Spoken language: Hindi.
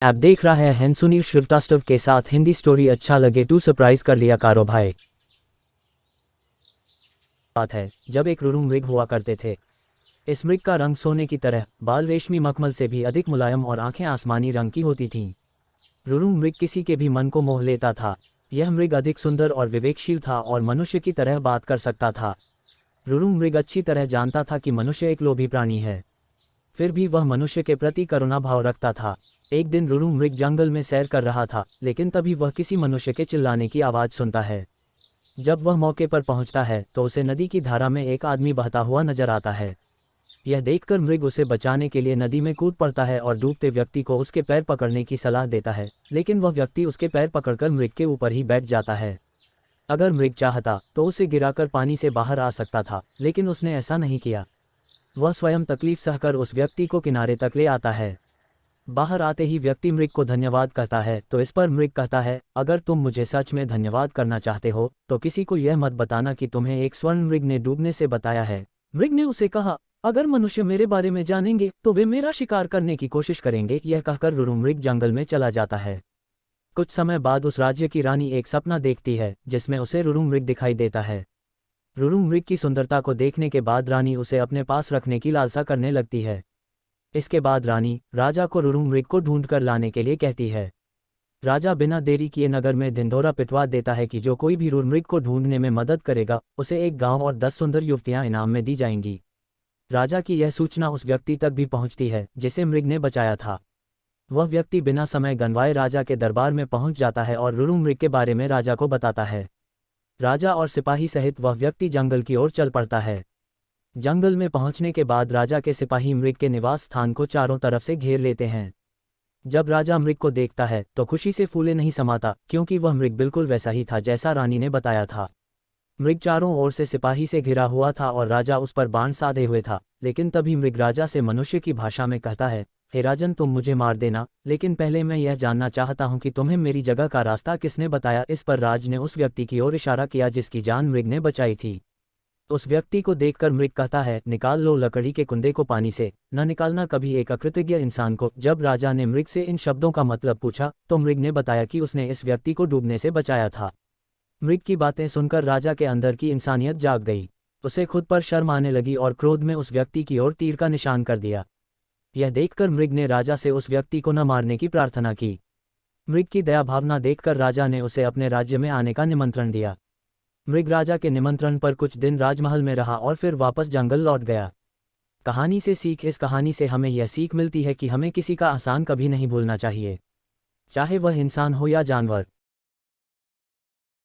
आप देख रहा है सुनील श्रीवास्तव के साथ हिंदी स्टोरी। अच्छा लगे तो सरप्राइज कर लिया करो भाई। बात है जब एक रुरु मृग हुआ करते थे। इस मृग का रंग सोने की तरह, बाल रेशमी मखमल से भी अधिक मुलायम और आंखें आसमानी रंग की होती थीं। रुरु मृग किसी के भी मन को मोह लेता था। यह मृग अधिक सुंदर और विवेकशील था और मनुष्य की तरह बात कर सकता था। रुरु मृग अच्छी तरह जानता था कि मनुष्य एक लोभी प्राणी है, फिर भी वह मनुष्य के प्रति करुणा भाव रखता था। एक दिन रुरु मृग जंगल में सैर कर रहा था, लेकिन तभी वह किसी मनुष्य के चिल्लाने की आवाज़ सुनता है। जब वह मौके पर पहुंचता है तो उसे नदी की धारा में एक आदमी बहता हुआ नजर आता है। यह देखकर मृग उसे बचाने के लिए नदी में कूद पड़ता है और डूबते व्यक्ति को उसके पैर पकड़ने की सलाह देता है, लेकिन वह व्यक्ति उसके पैर पकड़कर मृग के ऊपर ही बैठ जाता है। अगर मृग चाहता तो उसे गिराकर पानी से बाहर आ सकता था, लेकिन उसने ऐसा नहीं किया। वह स्वयं तकलीफ सहकर उस व्यक्ति को किनारे तक ले आता है। बाहर आते ही व्यक्ति मृग को धन्यवाद कहता है, तो इस पर मृग कहता है, अगर तुम मुझे सच में धन्यवाद करना चाहते हो तो किसी को यह मत बताना कि तुम्हें एक स्वर्ण मृग ने डूबने से बताया है। मृग ने उसे कहा, अगर मनुष्य मेरे बारे में जानेंगे तो वे मेरा शिकार करने की कोशिश करेंगे। यह कहकर रुरु मृग जंगल में चला जाता है। कुछ समय बाद उस राज्य की रानी एक सपना देखती है जिसमें उसे रुरु मृग दिखाई देता है। रुरु मृग की सुंदरता को देखने के बाद रानी उसे अपने पास रखने की लालसा करने लगती है। इसके बाद रानी राजा को रुरु मृग को ढूंढकर लाने के लिए कहती है। राजा बिना देरी किए नगर में ढिंढोरा पिटवा देता है कि जो कोई भी रुरु मृग को ढूंढने में मदद करेगा उसे एक गांव और 10 सुंदर युवतियां इनाम में दी जाएंगी। राजा की यह सूचना उस व्यक्ति तक भी पहुंचती है जिसे मृग ने बचाया था। वह व्यक्ति बिना समय गंवाए राजा के दरबार में पहुंच जाता है और रुरु मृग के बारे में राजा को बताता है। राजा और सिपाही सहित वह व्यक्ति जंगल की ओर चल पड़ता है। जंगल में पहुंचने के बाद राजा के सिपाही मृग के निवास स्थान को चारों तरफ से घेर लेते हैं। जब राजा मृग को देखता है तो खुशी से फूले नहीं समाता, क्योंकि वह मृग बिल्कुल वैसा ही था जैसा रानी ने बताया था। मृग चारों ओर से सिपाही से घिरा हुआ था और राजा उस पर बाण साधे हुए था, लेकिन तभी मृग राजा से मनुष्य की भाषा में कहता है, हे राजन, तुम मुझे मार देना, लेकिन पहले मैं यह जानना चाहता हूं कि तुम्हें मेरी जगह का रास्ता किसने बताया। इस पर राज ने उस व्यक्ति की ओर इशारा किया जिसकी जान मृग ने बचाई थी। उस व्यक्ति को देखकर मृग कहता है, निकाल लो लकड़ी के कुंदे को पानी से, न निकालना कभी एक अकृतज्ञ इंसान को। जब राजा ने मृग से इन शब्दों का मतलब पूछा तो मृग ने बताया कि उसने इस व्यक्ति को डूबने से बचाया था। मृग की बातें सुनकर राजा के अंदर की इंसानियत जाग गई। उसे खुद पर शर्म आने लगी और क्रोध में उस व्यक्ति की ओर तीर का निशान कर दिया। यह देखकर मृग ने राजा से उस व्यक्ति को न मारने की प्रार्थना की। मृग की दया भावना देखकर राजा ने उसे अपने राज्य में आने का निमंत्रण दिया। मृग राजा के निमंत्रण पर कुछ दिन राजमहल में रहा और फिर वापस जंगल लौट गया। कहानी से सीख। इस कहानी से हमें यह सीख मिलती है कि हमें किसी का एहसान कभी नहीं भूलना चाहिए, चाहे वह इंसान हो या जानवर।